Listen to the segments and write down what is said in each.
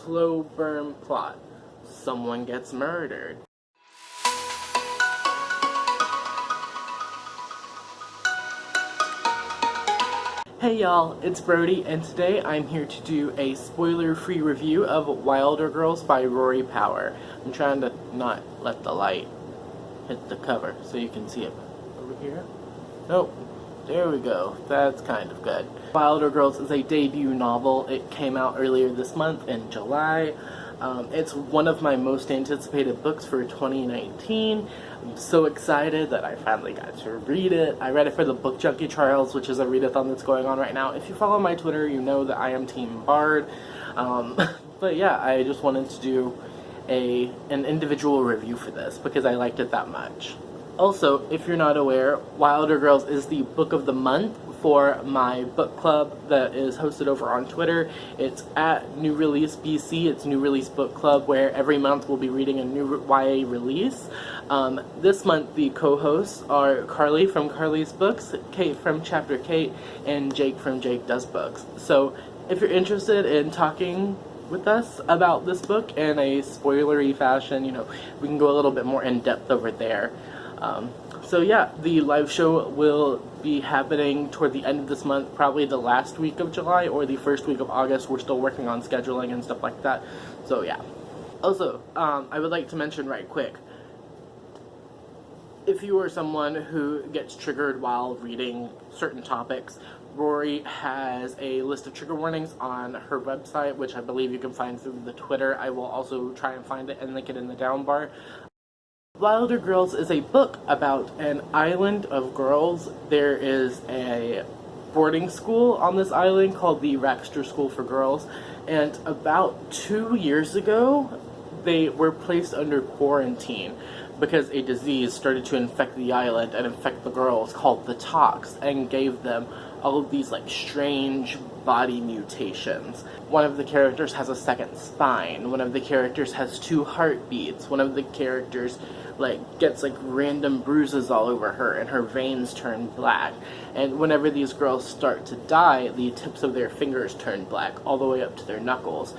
slow burn plot. Someone gets murdered. Hey y'all, it's Brody, and today I'm here to do a spoiler-free review of Wilder Girls by Rory Power. I'm trying to not let the light hit the cover so you can see it. Over here? Nope. There we go. That's kind of good. Wilder Girls is a debut novel. It came out earlier this month in July. It's one of my most anticipated books for 2019. I'm so excited that I finally got to read it. I read it for the Book Junkie Trials, which is a readathon that's going on right now. If you follow my Twitter, you know that I am Team Bard. But yeah, I just wanted to do an individual review for this because I liked it that much. Also, if you're not aware, Wilder Girls is the book of the month for my book club that is hosted over on Twitter. It's at New Release BC. It's New Release Book Club, where every month we'll be reading a new YA release. This month the co-hosts are Carly from Carly's Books, Kate from Chapter Kate, and Jake from Jake Does Books. So if you're interested in talking with us about this book in a spoilery fashion, you know, we can go a little bit more in depth over there. So yeah, the live show will be happening toward the end of this month, probably the last week of July or the first week of August. We're still working on scheduling and stuff like that. So yeah. Also, I would like to mention right quick, if you are someone who gets triggered while reading certain topics, Rory has a list of trigger warnings on her website, which I believe you can find through the Twitter. I will also try and find it and link it in the down bar. Wilder Girls is a book about an island of girls. There is a boarding school on this island called the Raxter School for Girls, and about 2 years ago they were placed under quarantine because a disease started to infect the island and infect the girls called the tox, and gave them all of these like strange body mutations. One of the characters has a second spine, one of the characters has 2 heartbeats, one of the characters gets random bruises all over her and her veins turn black. And whenever these girls start to die, the tips of their fingers turn black all the way up to their knuckles.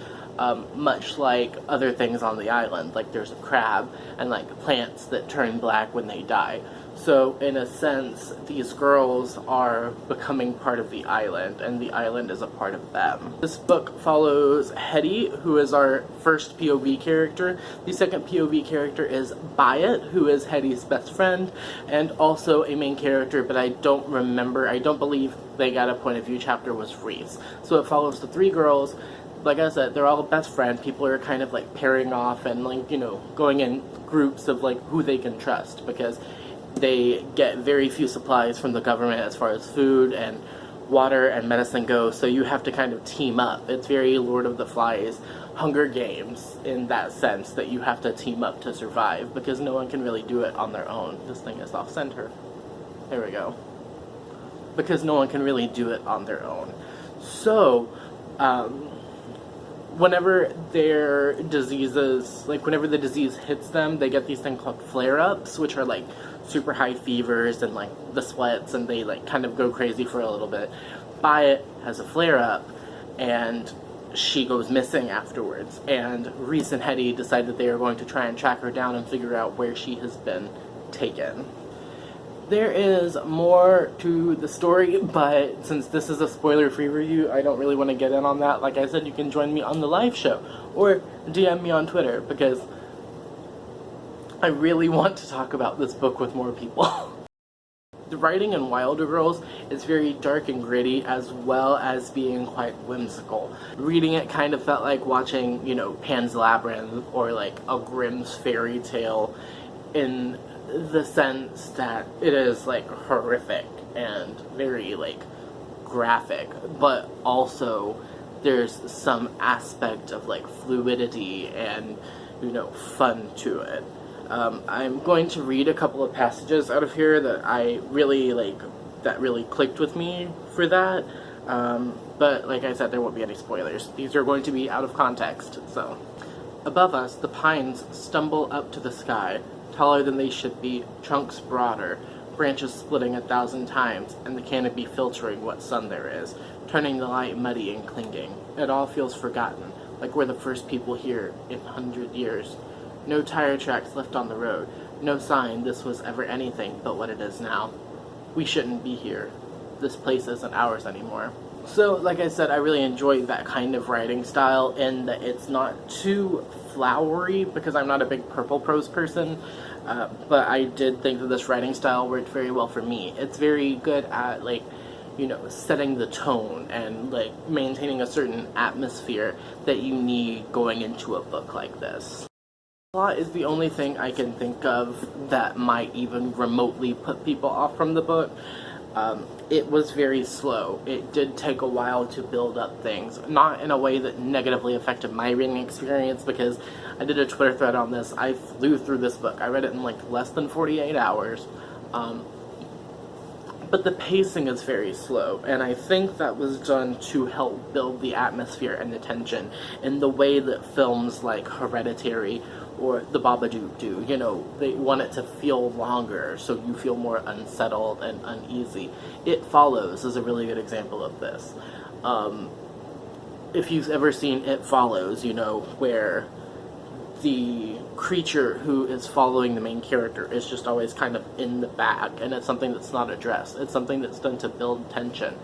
Much like other things on the island, like there's a crab and plants that turn black when they die. So in a sense, these girls are becoming part of the island, and the island is a part of them. This book follows Hetty, who is our first POV character. The second POV character is Byatt, who is Hetty's best friend, and also a main character, but I don't believe they got a point of view chapter, was Reese. So it follows the 3 girls. Like I said, they're all best friend. People are kind of pairing off and going in groups of who they can trust, because they get very few supplies from the government as far as food and water and medicine go, so you have to kind of team up. It's very Lord of the Flies, Hunger Games, in that sense, that you have to team up to survive, because no one can really do it on their own. This thing is off center. There we go. Because no one can really do it on their own. So, whenever their diseases, whenever the disease hits them, they get these things called flare-ups, which are super high fevers and the sweats, and they kind of go crazy for a little bit. Byatt has a flare-up, and she goes missing afterwards, and Reese and Hetty decide that they are going to try and track her down and figure out where she has been taken. There is more to the story, but since this is a spoiler-free review, I don't really want to get in on that. Like I said, you can join me on the live show, or DM me on Twitter, because I really want to talk about this book with more people. The writing in Wilder Girls is very dark and gritty, as well as being quite whimsical. Reading it kind of felt like watching, Pan's Labyrinth, or a Grimm's fairy tale, in the sense that it is horrific and very graphic, but also there's some aspect of fluidity and fun to it. I'm going to read a couple of passages out of here that I really that really clicked with me for that, but like I said, there won't be any spoilers. These are going to be out of context. So, above us, the pines stumble up to the sky, taller than they should be, trunks broader, branches splitting 1,000 times, and the canopy filtering what sun there is, turning the light muddy and clinging. It all feels forgotten. like we're the first people here in 100 years. No tire tracks left on the road. No sign this was ever anything but what it is now. We shouldn't be here. This place isn't ours anymore. So, like I said, I really enjoy that kind of writing style in that it's not too flowery, because I'm not a big purple prose person, but I did think that this writing style worked very well for me. It's very good at, like, you know, setting the tone and, like, maintaining a certain atmosphere that you need going into a book like this. Plot is the only thing I can think of that might even remotely put people off from the book. It was very slow. It did take a while to build up things. Not in a way that negatively affected my reading experience, because I did a Twitter thread on this. I flew through this book. I read it in like less than 48 hours. But the pacing is very slow, and I think that was done to help build the atmosphere and the tension in the way that films like Hereditary or The Babadook do. You know, they want it to feel longer, so you feel more unsettled and uneasy. It Follows is a really good example of this. If you've ever seen It Follows, you know, where the creature who is following the main character is just always kind of in the back, and it's something that's not addressed. It's something that's done to build tension.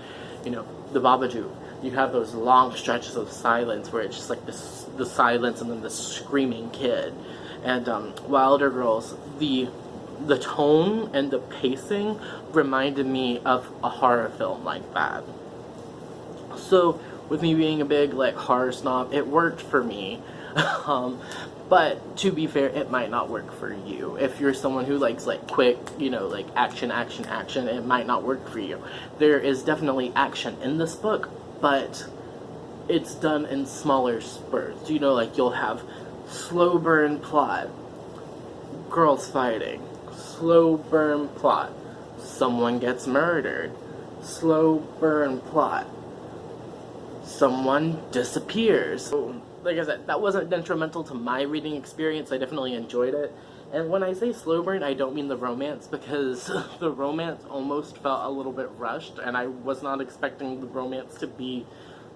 You know, The Babadook, you have those long stretches of silence where it's just like this, the silence and then the screaming kid. And Wilder Girls, the tone and the pacing reminded me of a horror film like that. So, with me being a big, like, horror snob, it worked for me. But to be fair, it might not work for you. If you're someone who likes, like, quick, you know, like, action, it might not work for you. There is definitely action in this book, but it's done in smaller spurts. You know, like, you'll have slow burn plot, girls fighting, slow burn plot, someone gets murdered, slow burn plot, someone disappears. So, like I said, that wasn't detrimental to my reading experience. I definitely enjoyed it. And when I say slow burn, I don't mean the romance, because the romance almost felt a little bit rushed, and I was not expecting the romance to be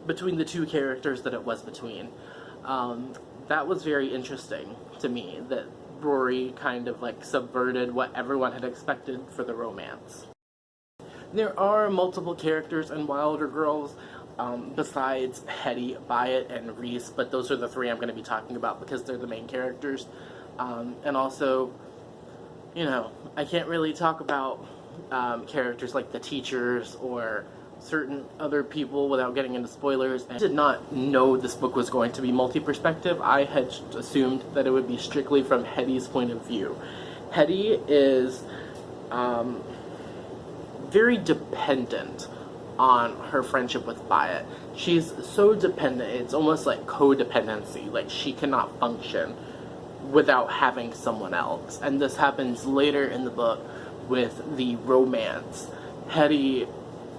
between the two characters that it was between. That was very interesting to me, that Rory kind of, like, subverted what everyone had expected for the romance. There are multiple characters in Wilder Girls, besides Hetty, Byatt, and Reese, but those are the three I'm going to be talking about because they're the main characters. And also, you know, I can't really talk about characters like the teachers or certain other people without getting into spoilers. I did not know this book was going to be multi-perspective. I had assumed that it would be strictly from Hetty's point of view. Hetty is very dependent on her friendship with Byatt. She's so dependent, it's almost like codependency. Like, she cannot function without having someone else. And this happens later in the book with the romance. Hetty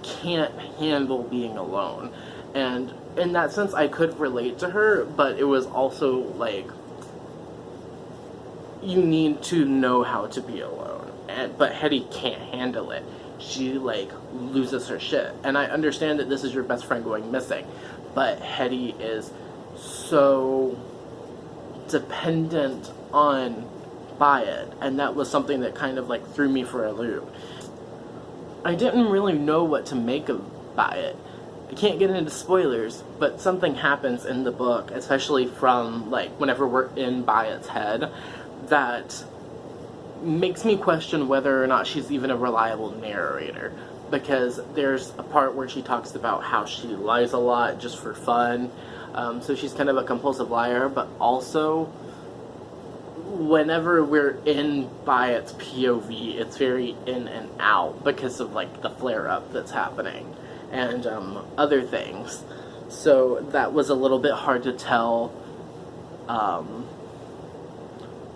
can't handle being alone. And in that sense, I could relate to her, but it was also like, you need to know how to be alone. But Hetty can't handle it. She, like, loses her shit. And I understand that this is your best friend going missing, but Hetty is so dependent on Byatt, and that was something that kind of, like, threw me for a loop. I didn't really know what to make of Byatt. I can't get into spoilers, but something happens in the book, especially from, like, whenever we're in Byatt's head, that makes me question whether or not she's even a reliable narrator, because there's a part where she talks about how she lies a lot just for fun, so she's kind of a compulsive liar, but also whenever we're in Byatt's POV, it's very in and out because of, like, the flare-up that's happening and other things. So that was a little bit hard to tell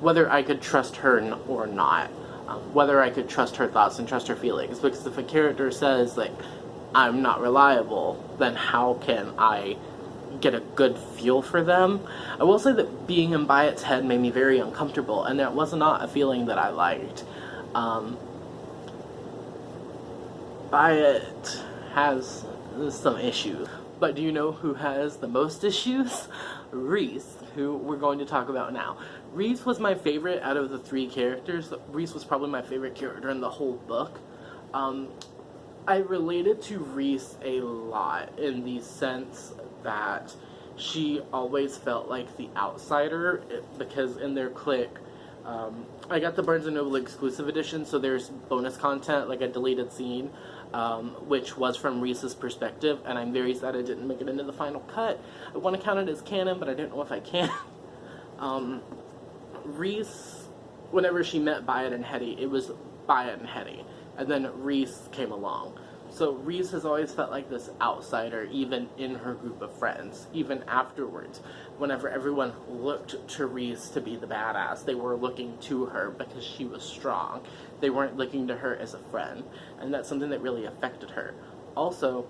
whether I could trust her or not, whether I could trust her thoughts and trust her feelings, because if a character says, like, I'm not reliable, then how can I get a good feel for them? I will say that being in Byatt's head made me very uncomfortable, and that was not a feeling that I liked. Byatt has some issues, but do you know who has the most issues? Reese, who we're going to talk about now. Reese was my favorite out of the three characters. Reese was probably my favorite character in the whole book. I related to Reese a lot in the sense that she always felt like the outsider, because in their clique, I got the Barnes & Noble exclusive edition, so there's bonus content, like a deleted scene, which was from Reese's perspective, and I'm very sad I didn't make it into the final cut. I want to count it as canon, but I don't know if I can. Reese, whenever she met Byatt and Hetty, it was Byatt and Hetty, and then Reese came along. So Reese has always felt like this outsider, even in her group of friends, even afterwards. Whenever everyone looked to Reese to be the badass, they were looking to her because she was strong. They weren't looking to her as a friend, and that's something that really affected her. Also,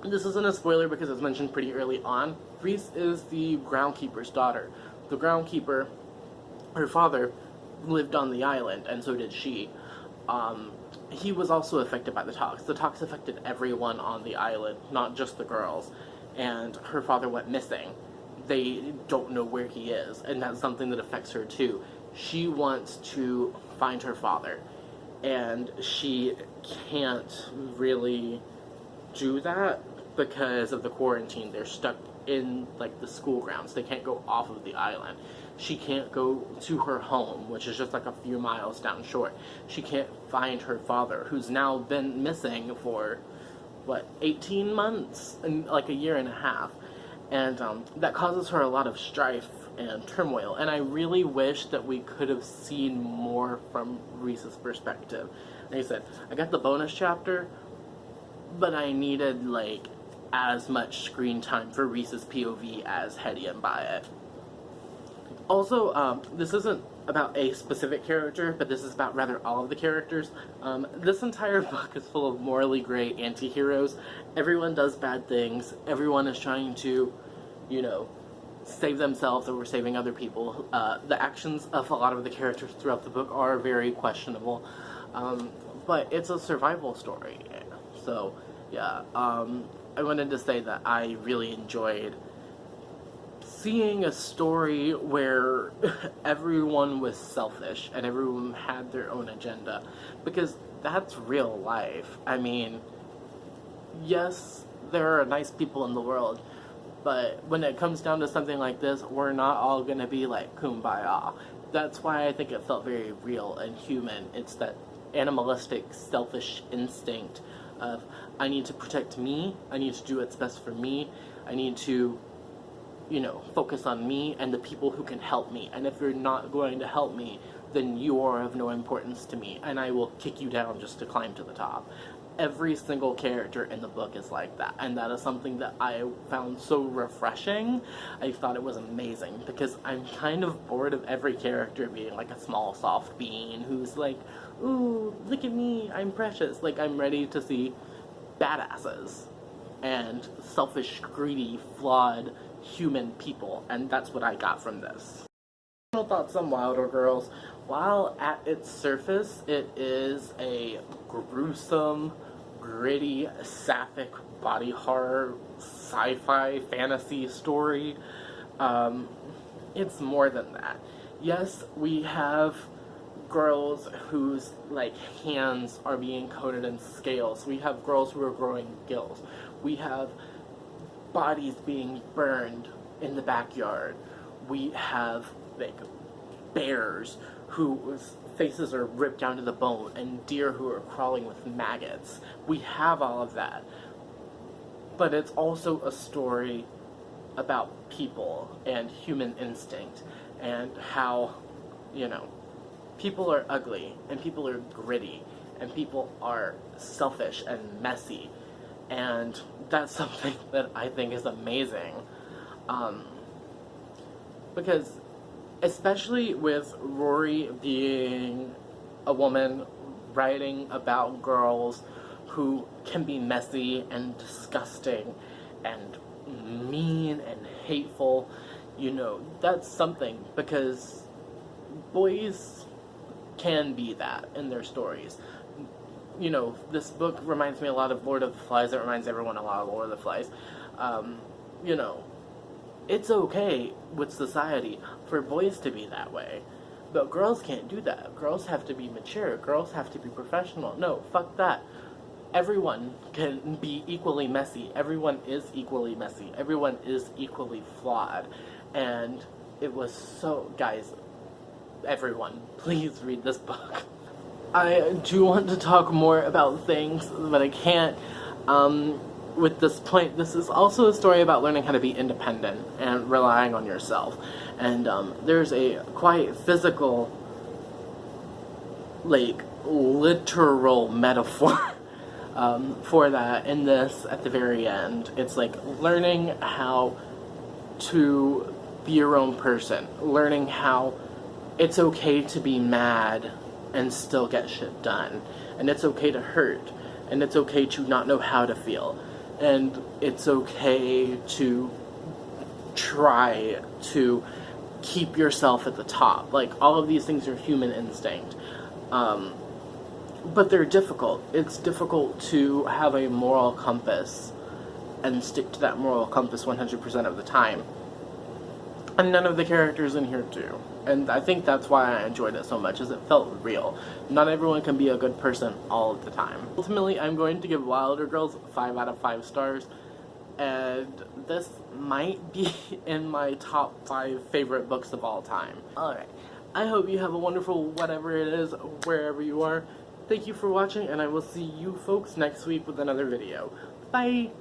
this isn't a spoiler because it's mentioned pretty early on, Reese is the groundkeeper's daughter. The groundkeeper, her father, lived on the island, and so did she. He was also affected by the tox. The tox affected everyone on the island, not just the girls. And her father went missing. They don't know where he is, and that's something that affects her too. She wants to find her father, and she can't really do that because of the quarantine. They're stuck in, like, the school grounds. They can't go off of the island. She can't go to her home, which is just like a few miles down shore. She can't find her father, who's now been missing for, 18 months? And like a year and a half. And that causes her a lot of strife and turmoil. And I really wish that we could have seen more from Reese's perspective. Like I said, I got the bonus chapter, but I needed, like, as much screen time for Reese's POV as Hetty and Byatt. Also, this isn't about a specific character, but this is about rather all of the characters. This entire book is full of morally gray anti-heroes. Everyone does bad things. Everyone is trying to, save themselves or saving other people. The actions of a lot of the characters throughout the book are very questionable. But it's a survival story. So, yeah, I wanted to say that I really enjoyed seeing a story where everyone was selfish and everyone had their own agenda, because that's real life. I mean, yes, there are nice people in the world, but when it comes down to something like this, we're not all gonna be like kumbaya. That's why I think it felt very real and human. It's that animalistic, selfish instinct of, I need to protect me, I need to do what's best for me, I need to focus on me and the people who can help me. And if you're not going to help me, then you are of no importance to me, and I will kick you down just to climb to the top. Every single character in the book is like that, and that is something that I found so refreshing. I thought it was amazing, because I'm kind of bored of every character being like a small, soft being who's like, ooh, look at me, I'm precious. Like, I'm ready to see badasses and selfish, greedy, flawed human people, and that's what I got from this. Final thoughts on Wilder Girls. While at its surface it is a gruesome, gritty, sapphic body horror, sci-fi, fantasy story, it's more than that. Yes, we have girls whose, like, hands are being coated in scales. We have girls who are growing gills. We have bodies being burned in the backyard. We have, like, bears whose faces are ripped down to the bone, and deer who are crawling with maggots. We have all of that. But it's also a story about people and human instinct, and how, people are ugly, and people are gritty, and people are selfish and messy. And that's something that I think is amazing. Because, especially with Rory being a woman writing about girls who can be messy and disgusting and mean and hateful, that's something, because boys can be that in their stories. This book reminds me a lot of Lord of the Flies. It reminds everyone a lot of Lord of the Flies. it's okay with society for boys to be that way. But girls can't do that. Girls have to be mature. Girls have to be professional. No, fuck that. Everyone can be equally messy. Everyone is equally messy. Everyone is equally flawed. And it was so... Guys, everyone, please read this book. I do want to talk more about things, but I can't. With this point, this is also a story about learning how to be independent and relying on yourself. And there's a quite physical, like, literal metaphor for that in this at the very end. It's like learning how to be your own person, learning how it's okay to be mad and still get shit done, and it's okay to hurt, and it's okay to not know how to feel, and it's okay to try to keep yourself at the top. Like, all of these things are human instinct, but they're difficult. It's difficult to have a moral compass and stick to that moral compass 100% of the time, and none of the characters in here do. And I think that's why I enjoyed it so much, is it felt real. Not everyone can be a good person all of the time. Ultimately, I'm going to give Wilder Girls 5 out of 5 stars. And this might be in my top 5 favorite books of all time. Alright, I hope you have a wonderful whatever it is, wherever you are. Thank you for watching, and I will see you folks next week with another video. Bye!